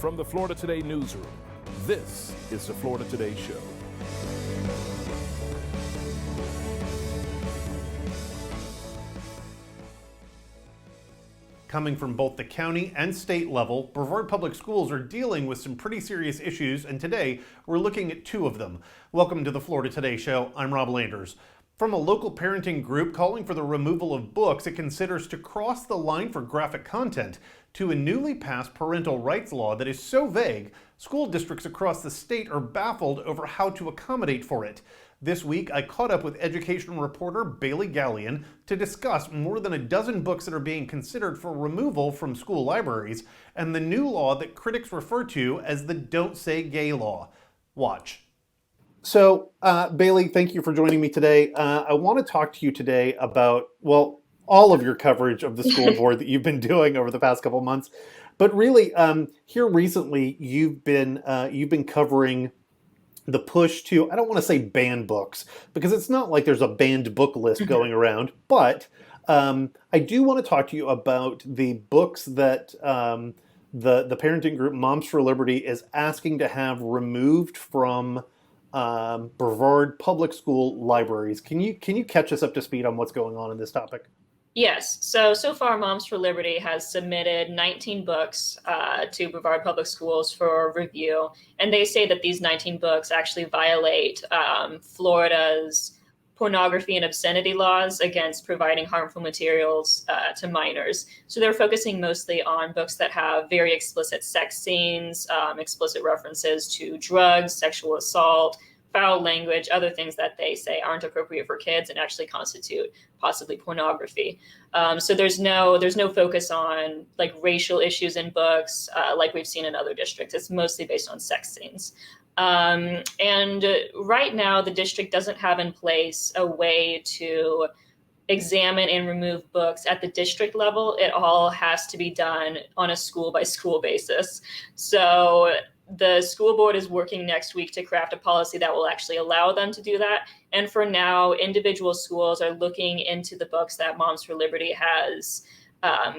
From the Florida Today newsroom, this is the Florida Today Show. Coming from both the county and state level, Brevard Public Schools are dealing with some pretty serious issues, and today we're looking at two of them. Welcome to the Florida Today Show. I'm Rob Landers. From a local parenting group calling for the removal of books it considers to cross the line for graphic content, to a newly passed parental rights law that is so vague, school districts across the state are baffled over how to accommodate for it. This week, I caught up with education reporter Bailey Gallion to discuss more than a dozen books that are being considered for removal from school libraries and the new law that critics refer to as the Don't Say Gay law. Watch. So, Bailey, thank you for joining me today. I want to talk to you today about, well, all of your coverage of the school board that you've been doing over the past couple months. But really, here recently, you've been covering the push to, I don't want to say ban books, because it's not like there's a banned book list going around, but I do want to talk to you about the books that the parenting group Moms for Liberty is asking to have removed from Brevard Public School libraries. Can you catch us up to speed on what's going on in this topic? Yes. So far, Moms for Liberty has submitted 19 books to Brevard Public Schools for review. And they say that these 19 books actually violate Florida's pornography and obscenity laws against providing harmful materials to minors. So they're focusing mostly on books that have very explicit sex scenes, explicit references to drugs, sexual assault, foul language, other things that they say aren't appropriate for kids and actually constitute possibly pornography. So there's no focus on like racial issues in books like we've seen in other districts. It's mostly based on sex scenes. And right now the district doesn't have in place a way to examine and remove books at the district level. It all has to be done on a school by school basis. So the school board is working next week to craft a policy that will actually allow them to do that. And for now, individual schools are looking into the books that Moms for Liberty has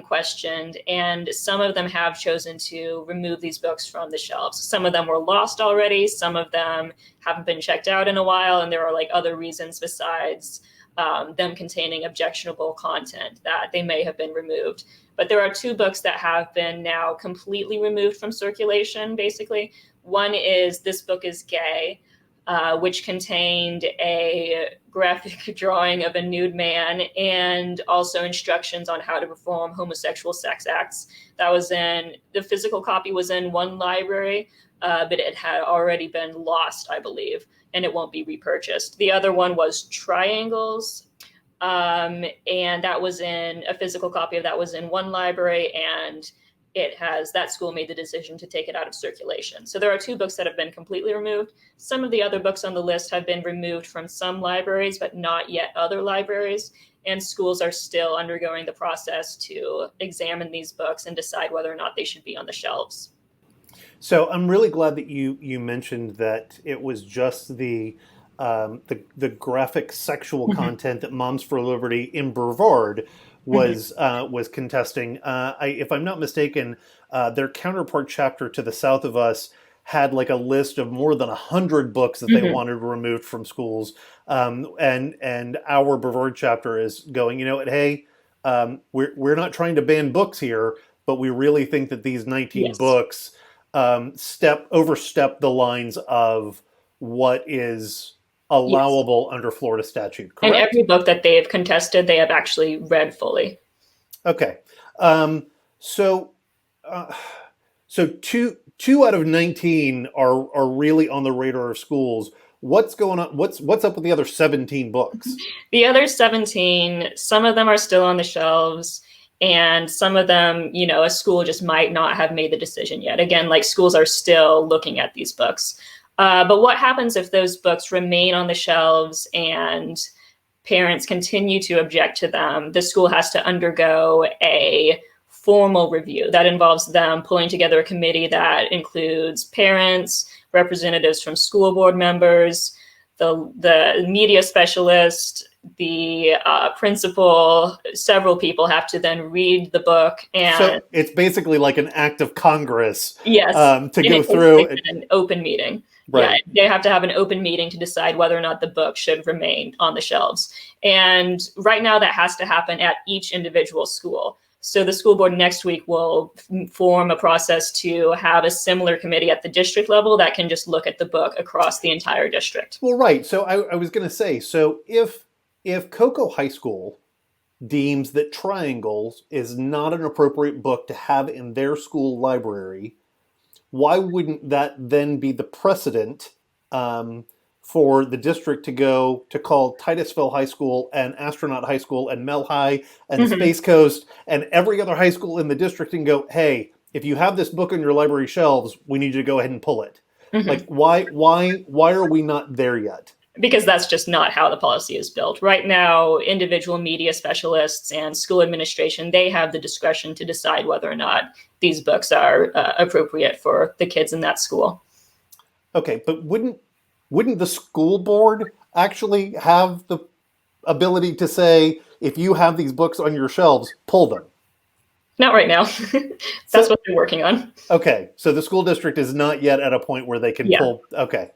questioned. And some of them have chosen to remove these books from the shelves. Some of them were lost already. Some of them haven't been checked out in a while. And there are like other reasons besides them containing objectionable content that they may have been removed. But there are two books that have been now completely removed from circulation, basically. One is This Book is Gay, which contained a graphic drawing of a nude man and also instructions on how to perform homosexual sex acts. The physical copy was in one library, but it had already been lost, I believe, and it won't be repurchased. The other one was Triangles. And that was in a physical copy of that was in one library, and that school made the decision to take it out of circulation. So there are two books that have been completely removed. Some of the other books on the list have been removed from some libraries, but not yet other libraries. And schools are still undergoing the process to examine these books and decide whether or not they should be on the shelves. So I'm really glad that you mentioned that it was just the graphic sexual content that Moms for Liberty in Brevard was contesting. If I'm not mistaken, their counterpart chapter to the south of us had like a list of more than 100 books that they wanted removed from schools. And our Brevard chapter is going, you know what, hey, we're not trying to ban books here, but we really think that these 19 books overstep the lines of what is allowable under Florida statute, correct? And every book that they have contested, they have actually read fully. Okay. So two out of 19 are really on the radar of schools. What's going on? What's up with the other 17 books? The other 17, some of them are still on the shelves. And some of them, a school just might not have made the decision yet. Again, like schools are still looking at these books. But what happens if those books remain on the shelves and parents continue to object to them? The school has to undergo a formal review that involves them pulling together a committee that includes parents, representatives from school board members, the media specialist, the principal, several people have to then read the book. And so it's basically like an act of Congress. Yes, to go through an open meeting. Right. Yeah, they have to have an open meeting to decide whether or not the book should remain on the shelves. And right now that has to happen at each individual school. So the school board next week will form a process to have a similar committee at the district level that can just look at the book across the entire district. Well, right. So I was going to say, so if Cocoa High School deems that Triangles is not an appropriate book to have in their school library, why wouldn't that then be the precedent for the district to go to call Titusville High School and Astronaut High School and Mel High and Space Coast and every other high school in the district and go, hey, if you have this book on your library shelves, we need you to go ahead and pull it. Like, why are we not there yet? Because that's just not how the policy is built. Right now, individual media specialists and school administration, they have the discretion to decide whether or not these books are appropriate for the kids in that school. Okay, but wouldn't the school board actually have the ability to say, if you have these books on your shelves, pull them? Not right now. That's what they're working on. Okay, so the school district is not yet at a point where they can pull. Okay.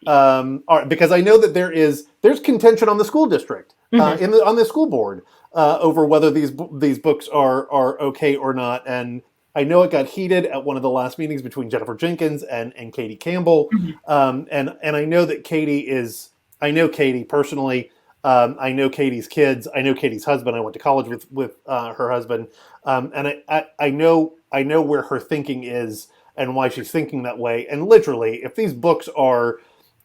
All right, because I know that there's contention on the school district on the school board over whether these books are okay or not, and I know it got heated at one of the last meetings between Jennifer Jenkins and Katie Campbell, and I know that I know Katie personally, I know Katie's kids, I know Katie's husband. I went to college with her husband, and I know where her thinking is and why she's thinking that way. And literally, if these books are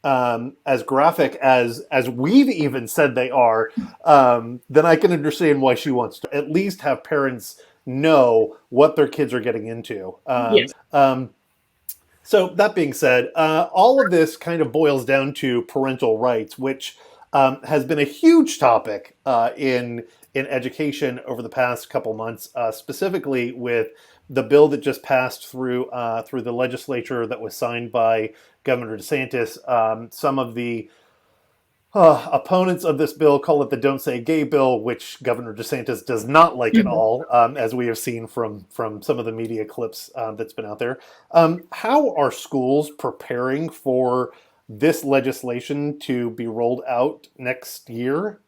as graphic as we've even said they are, then I can understand why she wants to at least have parents know what their kids are getting into. Yes. So that being said, all of this kind of boils down to parental rights, which has been a huge topic in education over the past couple months, specifically with the bill that just passed through the legislature that was signed by Governor DeSantis. Some of the opponents of this bill call it the Don't Say Gay bill, which Governor DeSantis does not like at all, as we have seen from some of the media clips that's been out there. How are schools preparing for this legislation to be rolled out next year?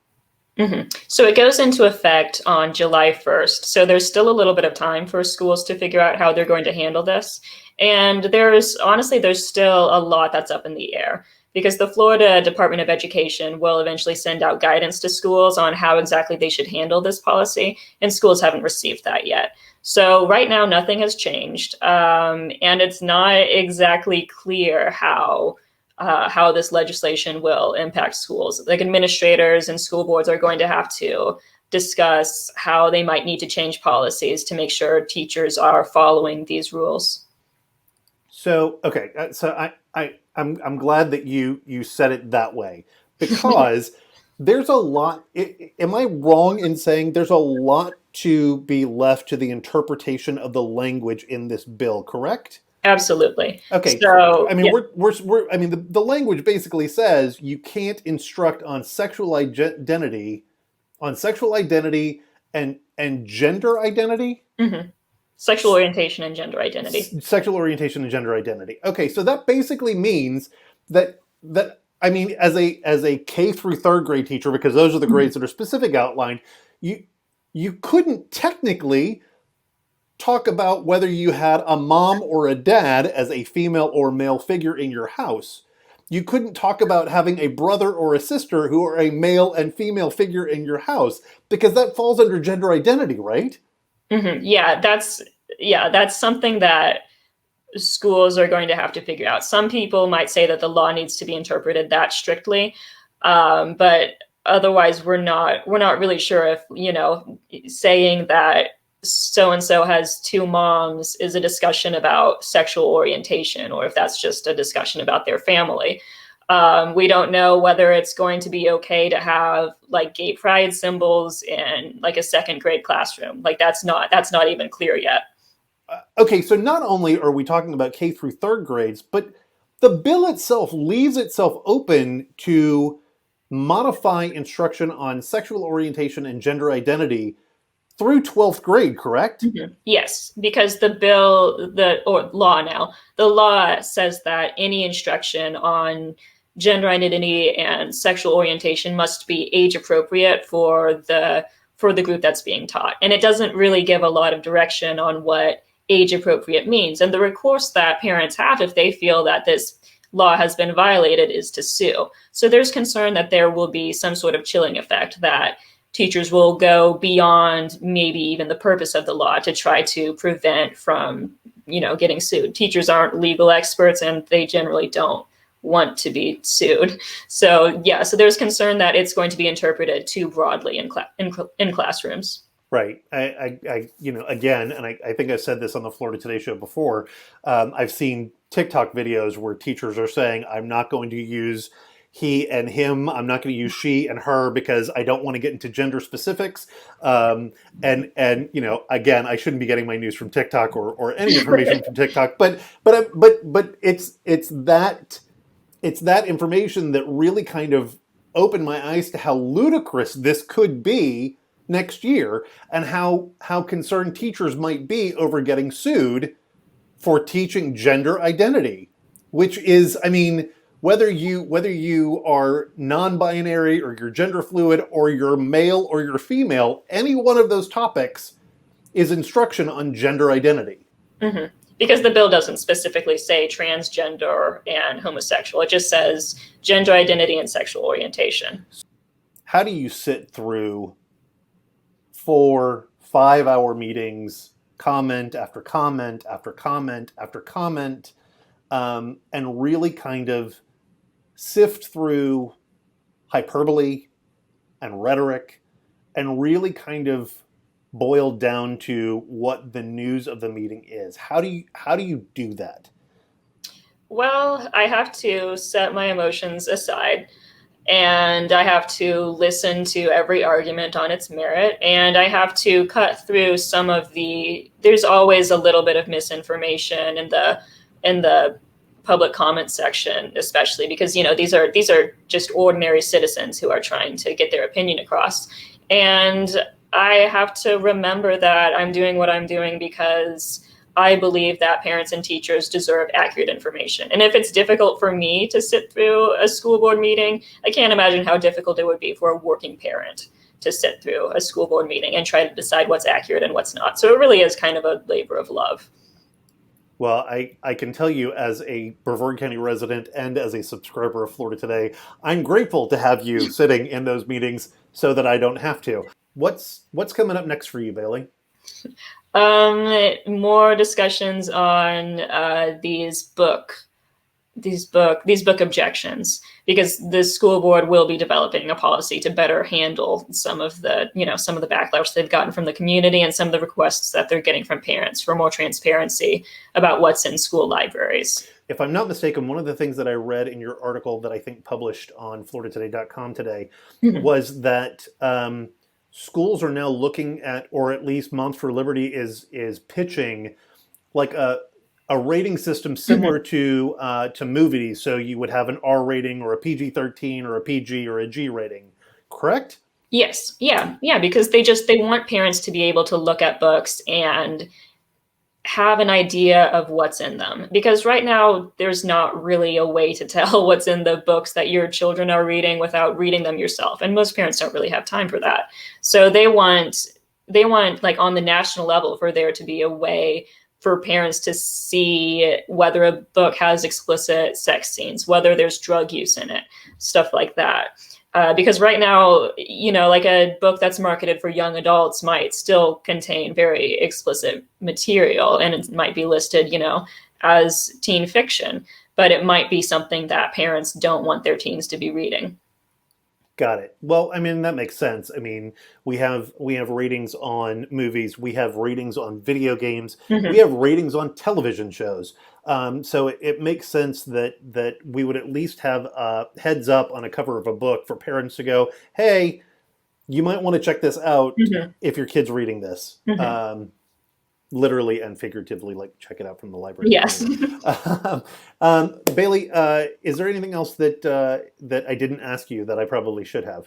So it goes into effect on July 1st. So there's still a little bit of time for schools to figure out how they're going to handle this. And there's still a lot that's up in the air, because the Florida Department of Education will eventually send out guidance to schools on how exactly they should handle this policy, and schools haven't received that yet. So right now, nothing has changed, and it's not exactly clear how this legislation will impact schools. Like, administrators and school boards are going to have to discuss how they might need to change policies to make sure teachers are following these rules. So, okay, so I'm glad that you said it that way, because there's a lot. Am I wrong in saying there's a lot to be left to the interpretation of the language in this bill, correct? Absolutely. Okay. So I mean, the language basically says you can't instruct on sexual identity and gender identity. Sexual orientation and gender identity. Sexual orientation and gender identity. Okay, so that basically means that I mean, as a K through third grade teacher, because those are the grades that are specific outlined, you couldn't technically talk about whether you had a mom or a dad as a female or male figure in your house. You couldn't talk about having a brother or a sister who are a male and female figure in your house, because that falls under gender identity, right? Yeah, that's something that schools are going to have to figure out. Some people might say that the law needs to be interpreted that strictly, but otherwise we're not really sure if, saying that so-and-so has two moms is a discussion about sexual orientation, or if that's just a discussion about their family. We don't know whether it's going to be okay to have like gay pride symbols in like a second grade classroom. Like that's not even clear yet. Okay, so not only are we talking about K through third grades, but the bill itself leaves itself open to modify instruction on sexual orientation and gender identity through 12th grade, correct? Yes, because the law says that any instruction on gender identity and sexual orientation must be age appropriate for the group that's being taught. And it doesn't really give a lot of direction on what age appropriate means. And the recourse that parents have if they feel that this law has been violated is to sue. So there's concern that there will be some sort of chilling effect, that teachers will go beyond maybe even the purpose of the law to try to prevent from, getting sued. Teachers aren't legal experts and they generally don't want to be sued. So so there's concern that it's going to be interpreted too broadly in classrooms. Right. I again, and I think I said this on the Florida Today show before, I've seen TikTok videos where teachers are saying, I'm not going to use he and him. I'm not going to use she and her because I don't want to get into gender specifics. And again, I shouldn't be getting my news from TikTok or any information from TikTok. But it's that information that really kind of opened my eyes to how ludicrous this could be next year, and how concerned teachers might be over getting sued for teaching gender identity, which is, whether you are non-binary or you're gender fluid or you're male or you're female, any one of those topics is instruction on gender identity. Mm-hmm. Because the bill doesn't specifically say transgender and homosexual. It just says gender identity and sexual orientation. How do you sit through 4 5-hour meetings, comment after comment after comment after comment, and really kind of sift through hyperbole and rhetoric and really kind of boil down to what the news of the meeting is? How do you do that? Well, I have to set my emotions aside, and I have to listen to every argument on its merit, and I have to cut through some of there's always a little bit of misinformation in the public comment section, especially because, these are just ordinary citizens who are trying to get their opinion across. And I have to remember that I'm doing what I'm doing because I believe that parents and teachers deserve accurate information. And if it's difficult for me to sit through a school board meeting, I can't imagine how difficult it would be for a working parent to sit through a school board meeting and try to decide what's accurate and what's not. So it really is kind of a labor of love. Well, I can tell you, as a Brevard County resident and as a subscriber of Florida Today, I'm grateful to have you sitting in those meetings so that I don't have to. What's coming up next for you, Bailey? More discussions on these book objections, because the school board will be developing a policy to better handle some of the backlash they've gotten from the community and some of the requests that they're getting from parents for more transparency about what's in school libraries. If I'm not mistaken, one of the things that I read in your article that I think published on FloridaToday.com today was that schools are now looking at, or at least Moms for Liberty is pitching, like a rating system similar to movies. So you would have an R rating or a PG-13 or a PG or a G rating, correct? Yes. Yeah, because they want parents to be able to look at books and have an idea of what's in them. Because right now there's not really a way to tell what's in the books that your children are reading without reading them yourself. And most parents don't really have time for that. So they want like on the national level for there to be a way for parents to see whether a book has explicit sex scenes, whether there's drug use in it, stuff like that. Because right now, like a book that's marketed for young adults might still contain very explicit material, and it might be listed, as teen fiction, but it might be something that parents don't want their teens to be reading. Got it. Well, that makes sense. We have ratings on movies, we have ratings on video games, we have ratings on television shows. So it makes sense that we would at least have a heads up on a cover of a book for parents to go, hey, you might want to check this out if your kid's reading this. Literally and figuratively, like check it out from the library. Yes. Bailey, is there anything else that I didn't ask you that I probably should have?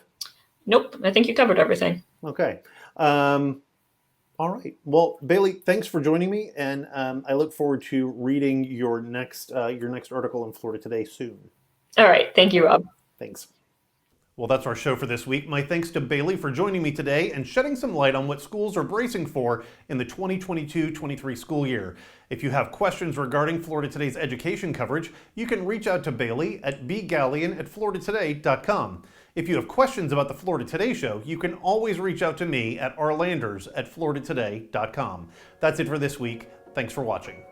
Nope. I think you covered everything. Okay. All right. Well, Bailey, thanks for joining me, and I look forward to reading your next article in Florida Today soon. All right. Thank you, Rob. Thanks. Well, that's our show for this week. My thanks to Bailey for joining me today and shedding some light on what schools are bracing for in the 2022-23 school year. If you have questions regarding Florida Today's education coverage, you can reach out to Bailey at bgallion@floridatoday.com. If you have questions about the Florida Today Show, you can always reach out to me at rlanders@floridatoday.com. That's it for this week. Thanks for watching.